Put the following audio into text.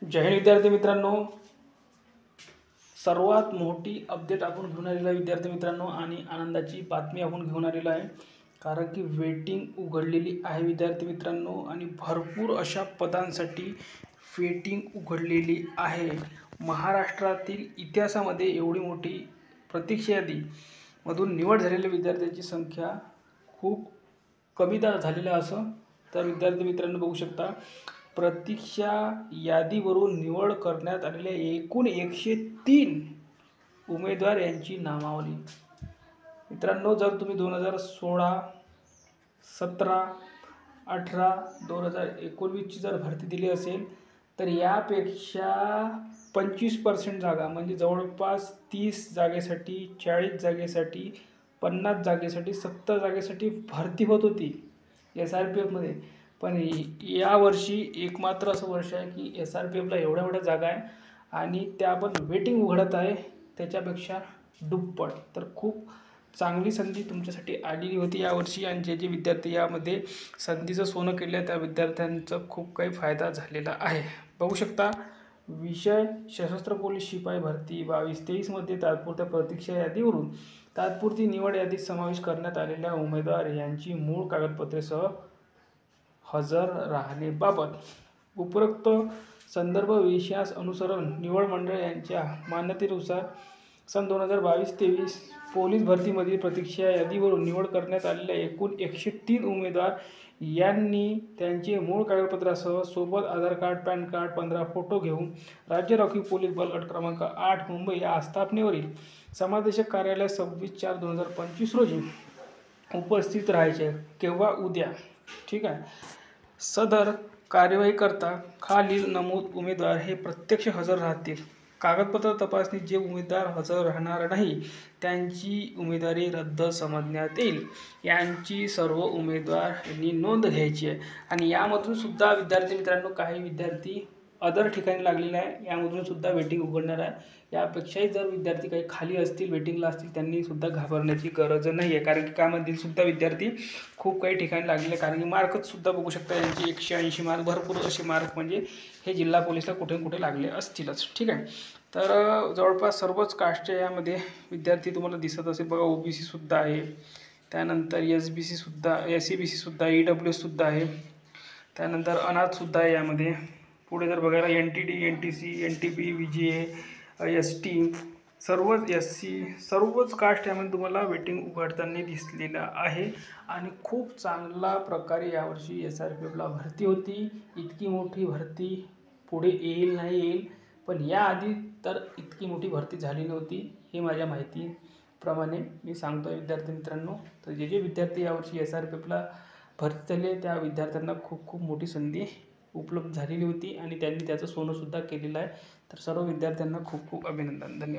जय हिंद विद्यार्थी मित्रांनो, सर्वात मोठी अपडेट आपण घेऊन आलेला आहे विद्यार्थी मित्रांनो आणि आनंदाची बातमी आपण घेऊन आलेला आहे. कारण की वेटिंग उघडलेली आहे विद्यार्थी मित्रांनो आणि भरपूर अशा पदांसाठी वेटिंग उघडलेली आहे. महाराष्ट्रातील इतिहासामध्ये एवढी मोठी प्रतीक्षा यादीमधून निवड झालेल्या विद्यार्थ्यांची संख्या खूप कमीदा झालेलं असं तर विद्यार्थी मित्रांनो बघू शकता. प्रतीक्षा यादीवरून निवड करण्यात आलेल्या एकूण 103 उमेदवार यांची नामावली. मित्रांनो, जर तुम्ही 2016, 17, 18, 2019ची जर भरती दिली असेल तर यापेक्षा 25% जागा म्हणजे जवळपास 30 जागेसाठी, 40 जागेसाठी, 50 जागेसाठी, 70 जागेसाठी भरती होत होती SRPFमध्ये. पण यावर्षी एकमात्र असं वर्ष आहे की SRPFला एवढ्या जागा आहे आणि त्या पण वेटिंग उघडत आहे त्याच्यापेक्षा दुप्पट. तर खूप चांगली संधी तुमच्यासाठी आलेली होती यावर्षी आणि जे विद्यार्थी यामध्ये संधीचं सोनं केलं आहे त्या विद्यार्थ्यांचं खूप काही फायदा झालेला आहे. बघू शकता, विषय सशस्त्र पोलीस शिपाई भरती 22-23मध्ये तात्पुरत्या प्रतीक्षा यादीवरून तात्पुरती निवड यादीत समावेश करण्यात आलेल्या उमेदवार यांची मूळ कागदपत्रेसह हजर राहण्याबाबत उपरोक्त संदर्भ विषयास अनुसरून निवड मंडळ यांच्या मान्यतेनुसार सन 2022-23 पोलीस भरतीमधील प्रतीक्षा यादीवरून निवड करण्यात आलेल्या एकूण 103 उमेदवार यांनी त्यांचे मूळ कागदपत्रासह सोबत आधार कार्ड, पॅन कार्ड, 15 फोटो घेऊन राज्य राखीव पोलीस बल गट क्रमांक 8 मुंबई या आस्थापनेवरील समादेशक कार्यालय 26/4/2025 रोजी उपस्थित राहायचे. केव्हा? उद्या. ठीक आहे. सदर कार्यवाही करता खालील नमूद उमेदवार हे प्रत्यक्ष हजर राहतील. कागदपत्र तपासणीत जे उमेदवार हजर राहणार नाही त्यांची उमेदवारी रद्द समजण्यात येईल. यांची सर्व उमेदवारांनी नोंद घ्यायची आहे. आणि यामधून सुद्धा विद्यार्थी मित्रांनो काही विद्यार्थी अदर ठिकाणी लागलेले आहे, यामधून सुद्धा वेटिंग उघडणार आहे. यापेक्षाही जर विद्यार्थी काही खाली असतील, वेटिंगला असतील, त्यांनी सुद्धा घाबरण्याची गरज नाही आहे. कारण की त्यामधील सुद्धा विद्यार्थी खूप काही ठिकाणी लागलेले आहे. कारण की मार्कच सुद्धा बघू शकता यांची 180 मार्क, भरपूर असे मार्क म्हणजे हे जिल्हा पोलीसला कुठे कुठे लागले असतीलच. ठीक आहे. तर जवळपास सर्वच कास्टच्या यामध्ये विद्यार्थी तुम्हाला दिसत असेल बघा. OBC सुद्धा आहे, त्यानंतर SBC सुद्धा, SCBC सुद्धा, EWS सुद्धा आहे, त्यानंतर अनाथसुद्धा आहे यामध्ये. पुढे जर बघायला NTD, NTC, NTB, VGA, ST, सर्वच SC, सर्वच कास्ट यामध्ये तुम्हाला वेटिंग उघडताना दिसलेलं आहे. आणि खूप चांगला प्रकारे यावर्षी SRPFला भरती होती. इतकी मोठी भरती पुढे येईल नाही येईल, पण याआधी तर इतकी मोठी भरती झाली नव्हती, हे माझ्या माहितीप्रमाणे मी सांगतो आहे विद्यार्थी मित्रांनो. तर जे विद्यार्थी यावर्षी SRPFला भरती झाले त्या विद्यार्थ्यांना खूप मोठी संधी उपलब्ध झालेली होती आणि त्यांनी त्याचं सोनंसुद्धा केलेलं आहे. तर सर्व विद्यार्थ्यांना खूप अभिनंदन. धन्यवाद.